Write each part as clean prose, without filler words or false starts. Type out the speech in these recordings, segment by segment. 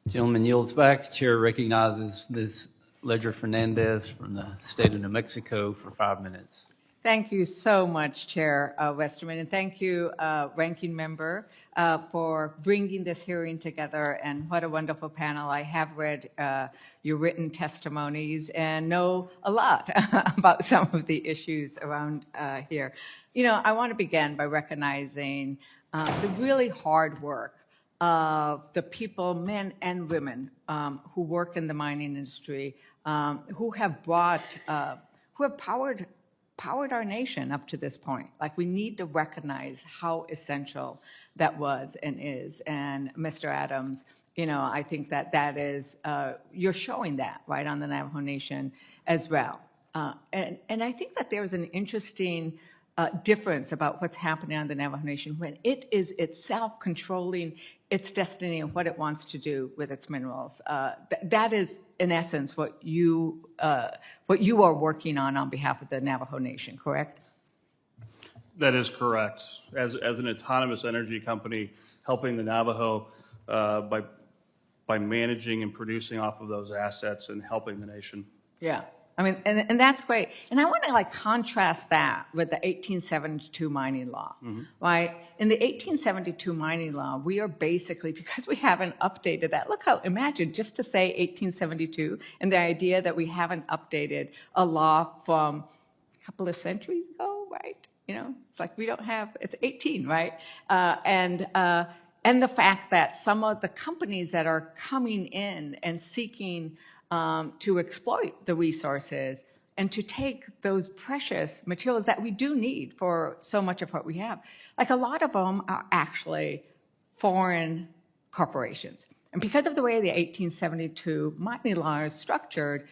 Gentleman yields back. The chair recognizes Ms. Leger Fernandez from the state of New Mexico for 5 minutes. Thank you so much, Chair Westerman, and thank you, Ranking Member, for bringing this hearing together, and what a wonderful panel. I have read your written testimonies and know a lot about some of the issues around here. You know, I want to begin by recognizing the really hard work of the people, men and women, who work in the mining industry, who have powered our nation up to this point. Like, we need to recognize how essential that was and is. And Mr. Adams, you know, I think that is, you're showing that, right, on the Navajo Nation as well. And I think that there's an interesting difference about what's happening on the Navajo Nation when it is itself controlling its destiny and what it wants to do with its minerals. That is, in essence, what you are working on behalf of the Navajo Nation, correct? That is correct. As an autonomous energy company, helping the Navajo by managing and producing off of those assets and helping the nation. Yeah. I mean, and that's great. And I want to like contrast that with the 1872 mining law, right? In the 1872 mining law, we are basically, because we haven't updated that, look how, imagine just to say 1872 and the idea that we haven't updated a law from a couple of centuries ago, right? You know, it's like we don't have, it's 18, right? And the fact that some of the companies that are coming in and seeking to exploit the resources and to take those precious materials that we do need for so much of what we have. Like, a lot of them are actually foreign corporations. And because of the way the 1872 mining law is structured,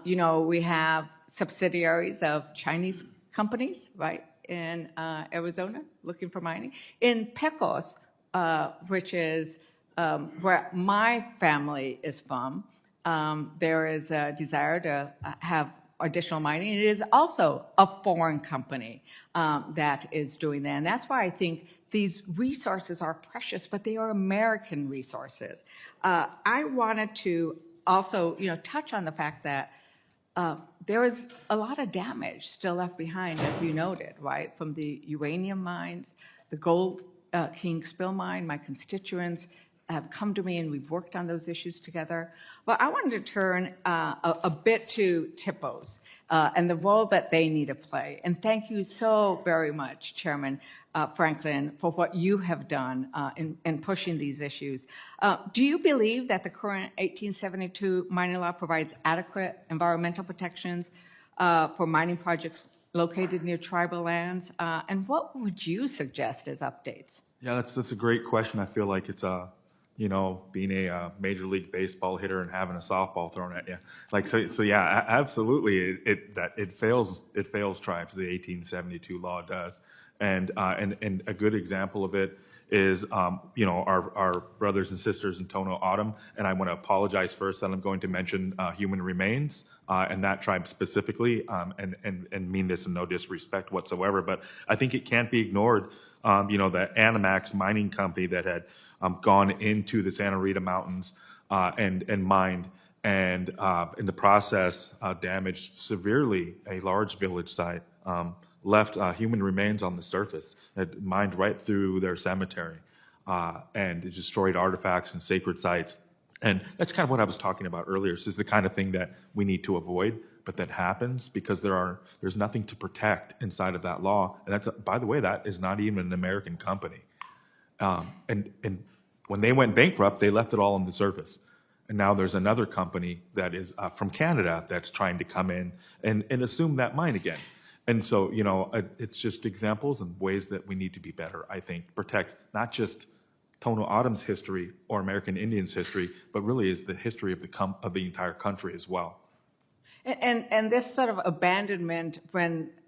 you know, we have subsidiaries of Chinese companies, right, in Arizona looking for mining. In Pecos, which is where my family is from, there is a desire to have additional mining. It is also a foreign company that is doing that. And that's why I think these resources are precious, but they are American resources. I wanted to also, you know, touch on the fact that there is a lot of damage still left behind, as you noted, right, from the uranium mines, the Gold King spill mine. My constituents have come to me and we've worked on those issues together. But I wanted to turn a bit to TIPOs and the role that they need to play. And thank you so very much, Chairman Franklin, for what you have done in pushing these issues. Do you believe that the current 1872 mining law provides adequate environmental protections for mining projects located near tribal lands? And what would you suggest as updates? Yeah, that's a great question. I feel like it's you know, being a Major League Baseball hitter and having a softball thrown at you. Like, so yeah, absolutely. It fails tribes. The 1872 law does, and a good example of it is, you know, our brothers and sisters in Tono Autumn. And I want to apologize first that I'm going to mention human remains and that tribe specifically, and mean this in no disrespect whatsoever. But I think it can't be ignored. You know, the Animax mining company that had gone into the Santa Rita Mountains and mined, and in the process damaged severely a large village site, left human remains on the surface, it mined right through their cemetery, and it destroyed artifacts and sacred sites. And that's kind of what I was talking about earlier. This is the kind of thing that we need to avoid, but that happens because there's nothing to protect inside of that law. And that's, by the way, that is not even an American company. And when they went bankrupt, they left it all on the surface. And now there's another company that is from Canada that's trying to come in and assume that mine again. And so, you know, it's just examples and ways that we need to be better, I think, protect not just Tono Autumn's history or American Indians' history, but really is the history of the entire country as well. And this sort of abandonment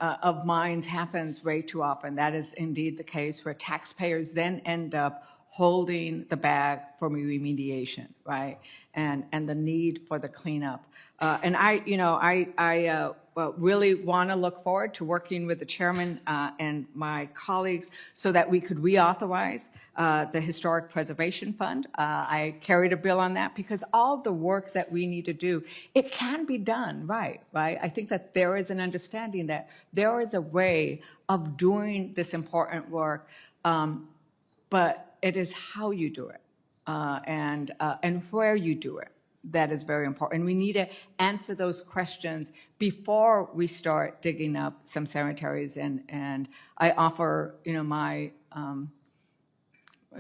of mines happens way too often. That is indeed the case, where taxpayers then end up holding the bag for remediation, right? And the need for the cleanup. And I really want to look forward to working with the chairman and my colleagues so that we could reauthorize the Historic Preservation Fund. I carried a bill on that because all the work that we need to do, it can be done, right? I think that there is an understanding that there is a way of doing this important work, but it is how you do it and where you do it. That is very important. We need to answer those questions before we start digging up some cemeteries. And I offer, my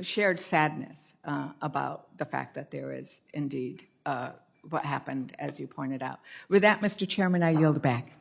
shared sadness about the fact that there is indeed what happened, as you pointed out. With that, Mr. Chairman, I yield back.